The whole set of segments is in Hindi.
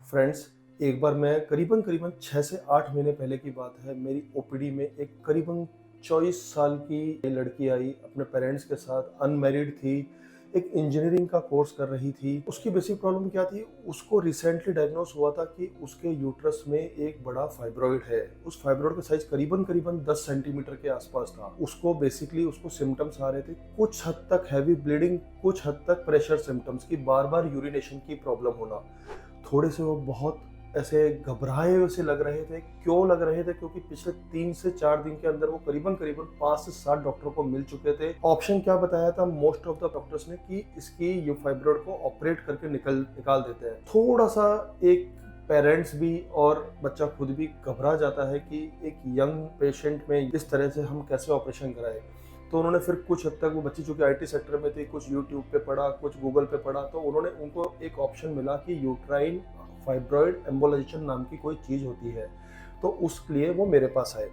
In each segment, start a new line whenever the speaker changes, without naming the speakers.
फ्रेंड्स, एक बार मैं करीबन 6 से 8 महीने पहले की बात है, मेरी ओपीडी में एक करीबन 24 साल की लड़की आई अपने पेरेंट्स के साथ, अनमैरिड थी, एक इंजीनियरिंग का कोर्स कर रही थी। उसकी बेसिक प्रॉब्लम क्या थी, उसको रिसेंटली डायग्नोस हुआ था कि उसके यूट्रस में एक बड़ा फाइब्रॉइड है। उस फाइब्रॉइड का साइज़ करीबन 10 सेंटीमीटर के आसपास था। उसको सिम्पटम्स आ रहे थे, कुछ हद तक हेवी ब्लीडिंग, कुछ हद तक प्रेशर सिम्पटम्स की, बार-बार यूरिनेशन की प्रॉब्लम होना। थोड़े से वो बहुत ऐसे घबराए हुए से लग रहे थे। क्यों लग रहे थे? क्योंकि पिछले 3 से 4 दिन के अंदर वो करीबन 5 से 7 डॉक्टरों को मिल चुके थे। ऑप्शन क्या बताया था मोस्ट ऑफ द डॉक्टर्स ने कि इसकी ये फाइब्रॉइड को ऑपरेट करके निकाल देते हैं। थोड़ा-सा एक पेरेंट्स भी और बच्चा खुद भी घबरा जाता है कि एक यंग पेशेंट में इस तरह से हम कैसे ऑपरेशन कराएँ। तो उन्होंने फिर कुछ हद तक, वो बच्ची चूँकि आईटी सेक्टर में थी, कुछ यूट्यूब पे पढ़ा, कुछ गूगल पे पढ़ा, तो उनको एक ऑप्शन मिला कि यूट्राइन फाइब्रॉइड एम्बोलाइजेशन नाम की कोई चीज़ होती है। तो उसके लिए वो मेरे पास आए।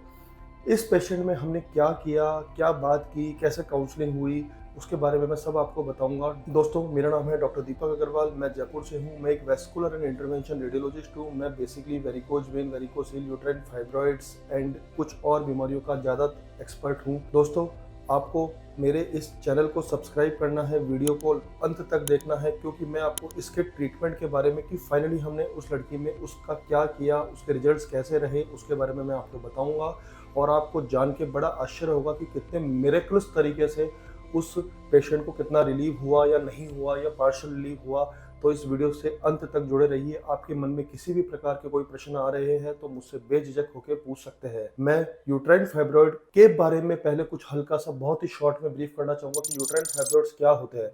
इस पेशेंट में हमने क्या किया, क्या बात की, कैसे काउंसलिंग हुई, उसके बारे में मैं सब आपको बताऊंगा। दोस्तों, मेरा नाम है डॉक्टर दीपक अग्रवाल, मैं जयपुर से हूँ। मैं एक वेस्कुलर एंड इंटरवेंशन रेडियोलॉजिस्ट हूँ। मैं basically varicose vein, varicocele, uterine fibroids and कुछ और बीमारियों का ज़्यादा एक्सपर्ट हूँ। दोस्तों, आपको मेरे इस चैनल को सब्सक्राइब करना है, वीडियो को अंत तक देखना है, क्योंकि मैं आपको इसके ट्रीटमेंट के बारे में, कि फाइनली हमने उस लड़की में उसका क्या किया, उसके रिजल्ट्स कैसे रहे, उसके बारे में मैं आपको बताऊंगा। और आपको जान के बड़ा आश्चर्य होगा कि कितने मिरेकलस तरीके से उस पेशेंट को कितना रिलीव हुआ या नहीं हुआ या पार्शियल रिलीव हुआ। तो इस वीडियो से अंत तक जुड़े रहिए। आपके मन में किसी भी प्रकार के कोई प्रश्न आ रहे हैं तो मुझसे बेझिझक होकर पूछ सकते हैं। मैं यूट्राइन फाइब्रॉइड के बारे में पहले कुछ हल्का सा, बहुत ही शॉर्ट में ब्रीफ करना चाहूंगा कि यूट्राइन फाइब्रॉइड्स क्या होते हैं।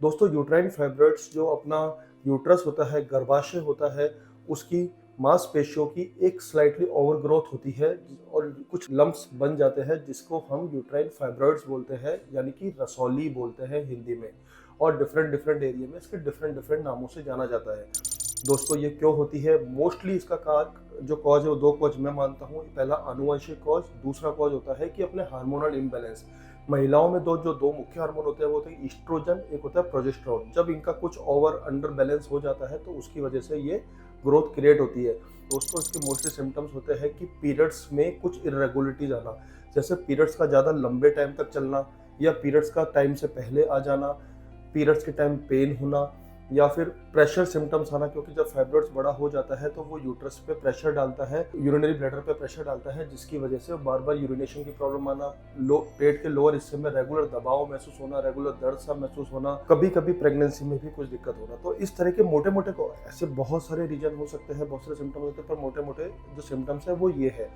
दोस्तों, यूट्राइन फाइब्रॉइड्स जो अपना यूट्रस होता है, गर्भाशय होता है, उसकी मांसपेशियों की एक स्लाइटली ओवरग्रोथ होती है और कुछ लम्प्स बन जाते हैं, जिसको हम यूट्राइन फाइब्रॉइड्स बोलते हैं, यानी कि रसौली बोलते हैं हिंदी में। और डिफरेंट एरिया में इसके डिफरेंट नामों से जाना जाता है। दोस्तों, ये क्यों होती है? मोस्टली इसका जो कॉज है वो दो कॉज मैं मानता हूँ। पहला आनुवंशिक कॉज, दूसरा कॉज होता है कि अपने हार्मोनल इम्बैलेंस। महिलाओं में दो मुख्य हार्मोन होते हैं, वो होते हैं ईस्ट्रोजन, एक होता है प्रोजेस्टेरोन। जब इनका कुछ ओवर अंडर बैलेंस हो जाता है तो उसकी वजह से ये ग्रोथ क्रिएट होती है। दोस्तों, इसके मोस्टली सिम्टम्स होते हैं कि पीरियड्स में कुछ इरेगुलरिटीज आना, जैसे पीरियड्स का ज़्यादा लंबे टाइम तक चलना, या पीरियड्स का टाइम से पहले आ जाना, पीरियड्स के टाइम पेन होना, या फिर प्रेशर सिम्टम्स आना, क्योंकि जब फाइब्रॉइड्स बड़ा हो जाता है तो वो यूट्रस पे प्रेशर डालता है, यूरिनरी ब्लैडर पे प्रेशर डालता है, जिसकी वजह से बार बार यूरिनेशन की प्रॉब्लम आना, पेट के लोअर हिस्से में रेगुलर दबाव महसूस होना, रेगुलर दर्द सा महसूस होना, कभी कभी प्रेगनेंसी में भी कुछ दिक्कत होना। तो इस तरह के मोटे मोटे ऐसे बहुत सारे रीजन हो सकते हैं, बहुत सारे सिम्टम्स होते हैं, पर मोटे मोटे जो सिम्टम्स है वो ये है।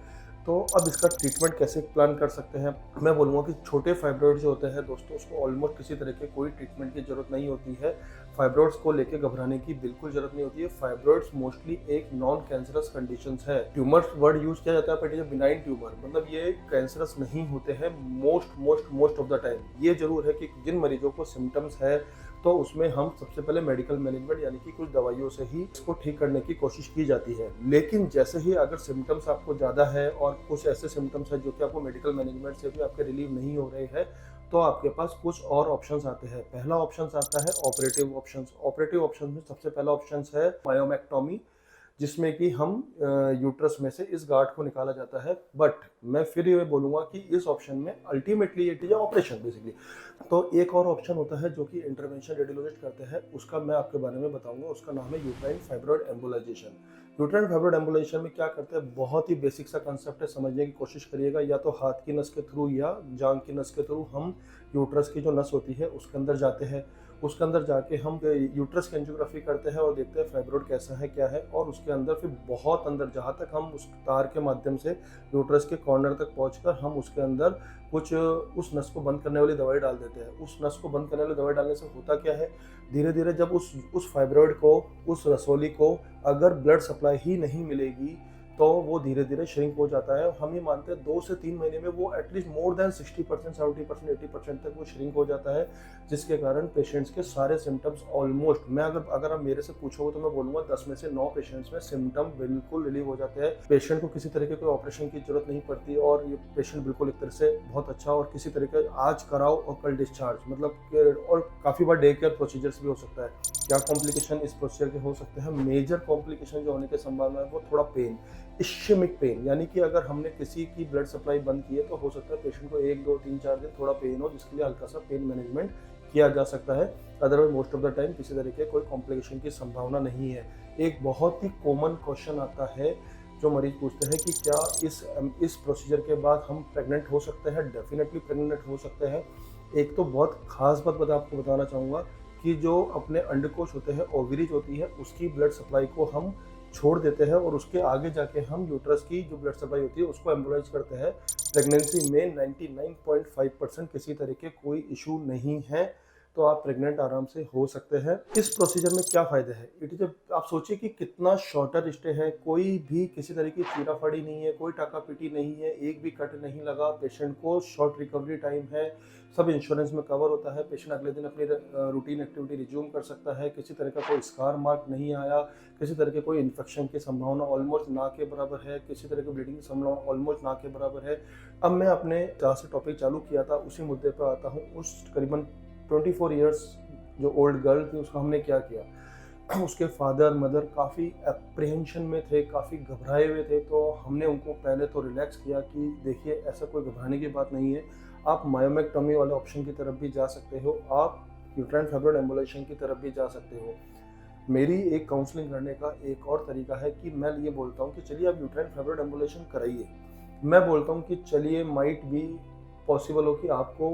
तो अब इसका ट्रीटमेंट कैसे प्लान कर सकते हैं? मैं बोलूँगा कि छोटे फाइब्रॉइड जो होते हैं दोस्तों, उसको ऑलमोस्ट किसी तरह के कोई ट्रीटमेंट की जरूरत नहीं होती है। फाइब्रॉइड्स को लेके घबराने की बिल्कुल जरूरत नहीं होती है। फाइब्रॉइड्स मोस्टली एक नॉन कैंसरस कंडीशंस है। ट्यूमर वर्ड यूज किया जाता है, बट ये बिनाइन ट्यूमर, मतलब ये कैंसरस नहीं होते हैं मोस्ट ऑफ द टाइम। ये जरूर है कि जिन मरीजों को सिम्टम्स है तो उसमें हम सबसे पहले मेडिकल मैनेजमेंट, यानी कि कुछ दवाइयों से ही इसको ठीक करने की कोशिश की जाती है। लेकिन जैसे ही अगर सिम्टम्स आपको ज़्यादा है और कुछ ऐसे सिम्टम्स है जो कि आपको मेडिकल मैनेजमेंट से भी आपके रिलीव नहीं हो रहे हैं, तो आपके पास कुछ और ऑप्शंस आते हैं। पहला ऑप्शंस आता है ऑपरेटिव ऑप्शंस। ऑपरेटिव ऑप्शंस में सबसे पहला ऑप्शंस है मायोमेक्टोमी, जिसमें कि हम यूट्रस में से इस गार्ड को निकाला जाता है। बट मैं फिर ये बोलूँगा कि इस ऑप्शन में ultimately it is operation basically. तो एक और ऑप्शन होता है जो कि इंटरवेंशन रेडियोलॉजिस्ट करते हैं, उसका मैं आपके बारे में बताऊंगा। उसका नाम है uterine fibroid embolisation. Uterine fibroid embolisation में क्या करते हैं, बहुत ही बेसिक सा कंसेप्ट है, समझने की कोशिश करिएगा। या तो हाथ की नस के थ्रू या जांग की नस के थ्रू हम यूट्रस की जो नस होती है उसके अंदर जाते हैं। उसके अंदर जाके हम यूट्रस की एंजियोग्राफी करते हैं और देखते हैं फाइब्रॉइड कैसा है, क्या है। और उसके अंदर फिर बहुत अंदर, जहाँ तक हम उस तार के माध्यम से यूट्रस के कॉर्नर तक पहुंचकर हम उसके अंदर कुछ उस नस को बंद करने वाली दवाई डाल देते हैं। उस नस को बंद करने वाली दवाई डालने से होता क्या है, धीरे धीरे जब उस फाइब्रॉइड को, उस रसौली को अगर ब्लड सप्लाई ही नहीं मिलेगी तो वो धीरे धीरे श्रिंक हो जाता है। हम ये मानते हैं 2 से 3 महीने में वो एटलीस्ट मोर देन 60%, 70%, 80% तक वो श्रिंक हो जाता है, जिसके कारण पेशेंट्स के सारे सिम्टम्स ऑलमोस्ट, मैं अगर आप मेरे से पूछोगे तो मैं बोलूँगा 10 में से 9 पेशेंट्स में सिम्टम बिल्कुल रिलीव हो जाते हैं। पेशेंट को किसी तरह के कोई ऑपरेशन की जरूरत नहीं पड़ती और ये पेशेंट बिल्कुल एक तरह से बहुत अच्छा, और किसी तरह का आज कराओ और कल डिस्चार्ज, मतलब और काफ़ी बार डे केयर प्रोसीजर्स भी हो सकता है। क्या कॉम्प्लिकेशन इस प्रोसीजर के हो सकते हैं? मेजर कॉम्प्लिकेशन जो होने की संभावना है वो थोड़ा पेन, इश्केमिक पेन, यानी कि अगर हमने किसी की ब्लड सप्लाई बंद की है तो हो सकता है पेशेंट को 1, 2, 3, 4 दिन थोड़ा पेन हो, जिसके लिए हल्का सा पेन मैनेजमेंट किया जा सकता है। Otherwise most of the time किसी तरह के कोई कॉम्प्लिकेशन की संभावना नहीं है। एक बहुत ही कॉमन क्वेश्चन आता है जो मरीज पूछते हैं कि क्या इस प्रोसीजर के बाद हम प्रेग्नेंट हो सकते हैं? डेफिनेटली प्रेग्नेंट हो सकते हैं। एक तो बहुत खास बात आपको बताना चाहूँगा कि जो अपने अंडकोश होते हैं, ओवरीज होती है, उसकी ब्लड सप्लाई को हम छोड़ देते हैं और उसके आगे जाके हम यूट्रस की जो ब्लड सप्लाई होती है उसको एम्बोलाइज करते हैं। प्रेगनेंसी में 99.5% किसी तरह के कोई इशू नहीं है, तो आप प्रेग्नेंट आराम से हो सकते हैं। इस प्रोसीजर में क्या फ़ायदे हैं? इट इज़ आप सोचिए कि कितना शॉर्टर स्टे है, कोई भी किसी तरह की चीरा-फाड़ी नहीं है, कोई टाका-पीटी नहीं है, एक भी कट नहीं लगा, पेशेंट को शॉर्ट रिकवरी टाइम है, सब इंश्योरेंस में कवर होता है, पेशेंट अगले दिन अपनी रूटीन एक्टिविटी रिज्यूम कर सकता है, किसी तरह का कोई स्कार मार्क नहीं आया, किसी तरह के कोई इन्फेक्शन की संभावना ऑलमोस्ट ना के बराबर है, किसी तरह की ब्लीडिंग की संभावना ऑलमोस्ट ना के बराबर है। अब मैं अपने जहाँ से टॉपिक चालू किया था उसी मुद्दे पर आता हूँ। उस करीबन 24 इयर्स जो ओल्ड गर्ल थी उसका हमने क्या किया? उसके फादर मदर काफ़ी एप्रीहेंशन में थे, काफ़ी घबराए हुए थे, तो हमने उनको पहले तो रिलैक्स किया कि देखिए ऐसा कोई घबराने की बात नहीं है, आप मायोमेक्टोमी वाले ऑप्शन की तरफ भी जा सकते हो, आप यूट्राइन फाइब्रॉइड एम्बुलेशन की तरफ भी जा सकते हो। मेरी एक काउंसलिंग करने का एक और तरीका है कि मैं ये बोलता हूँ कि चलिए आप यूट्राइन फाइब्रॉइड एम्बुलेशन कराइए। मैं बोलता हूँ कि चलिए माइट भी पॉसिबल हो कि आपको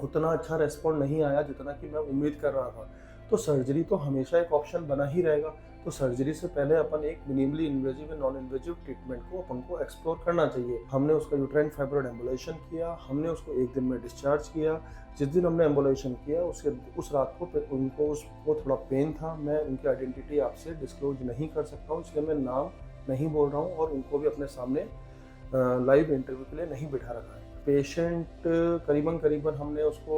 उतना अच्छा रेस्पॉन्ड नहीं आया जितना कि मैं उम्मीद कर रहा था, तो सर्जरी तो हमेशा एक ऑप्शन बना ही रहेगा। तो सर्जरी से पहले अपन एक minimally invasive non invasive treatment को अपन को एक्सप्लोर करना चाहिए। हमने उसका यूट्राइन फाइब्रॉइड एम्बुलेशन किया, हमने उसको 1 दिन में डिस्चार्ज किया। जिस दिन हमने एम्बुलेशन किया उस रात को उसको थोड़ा पेन था। मैं उनकी आइडेंटिटी आपसे डिस्क्लोज नहीं कर सकता हूँ, इसलिए मैं नाम नहीं बोल रहा हूँ और उनको भी अपने सामने लाइव इंटरव्यू के लिए नहीं बिठा रखा है। पेशेंट करीबन हमने उसको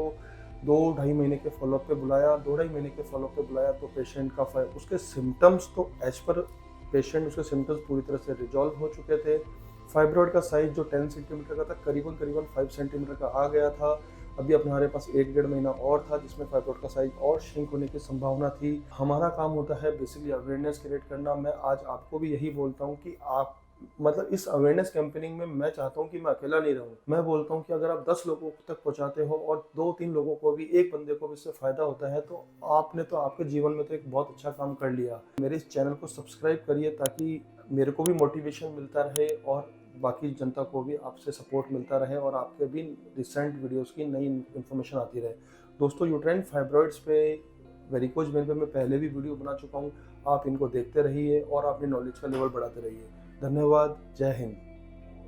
2-2.5 महीने के फॉलोअप पे बुलाया, 2-2.5 महीने के फॉलोअप पे बुलाया तो पेशेंट का उसके सिम्टम्स तो एज पर पेशेंट उसके सिम्टम्स पूरी तरह से रिजॉल्व हो चुके थे। फाइब्रॉइड का साइज जो 10 सेंटीमीटर का था करीबन 5 सेंटीमीटर का आ गया था। अभी अब हमारे पास 1-1.5 महीना और था जिसमें फाइब्रॉइड का साइज और श्रिंक होने की संभावना थी। हमारा काम होता है बेसिकली अवेयरनेस क्रिएट करना। मैं आज आपको भी यही बोलता हूँ कि आप मतलब इस अवेयरनेस कैंपेनिंग में मैं चाहता हूं कि मैं अकेला नहीं रहूं। मैं बोलता हूं कि अगर आप 10 लोगों तक पहुंचाते हो और 2-3 लोगों को भी, एक बंदे को भी इससे फायदा होता है, तो आपने तो आपके जीवन में तो एक बहुत अच्छा काम कर लिया। मेरे इस चैनल को सब्सक्राइब करिए ताकि मेरे को भी मोटिवेशन मिलता रहे और बाकी जनता को भी आपसे सपोर्ट मिलता रहे और आपके भी रिसेंट वीडियोस की नई इन्फॉर्मेशन आती रहे। दोस्तों, यूट्राइन फाइब्रॉइड्स पे, वेरिकोज वेन पे मैं पहले भी वीडियो बना चुका हूँ। आप इनको देखते रहिए और अपनी नॉलेज का लेवल बढ़ाते रहिए। धन्यवाद। जय हिंद।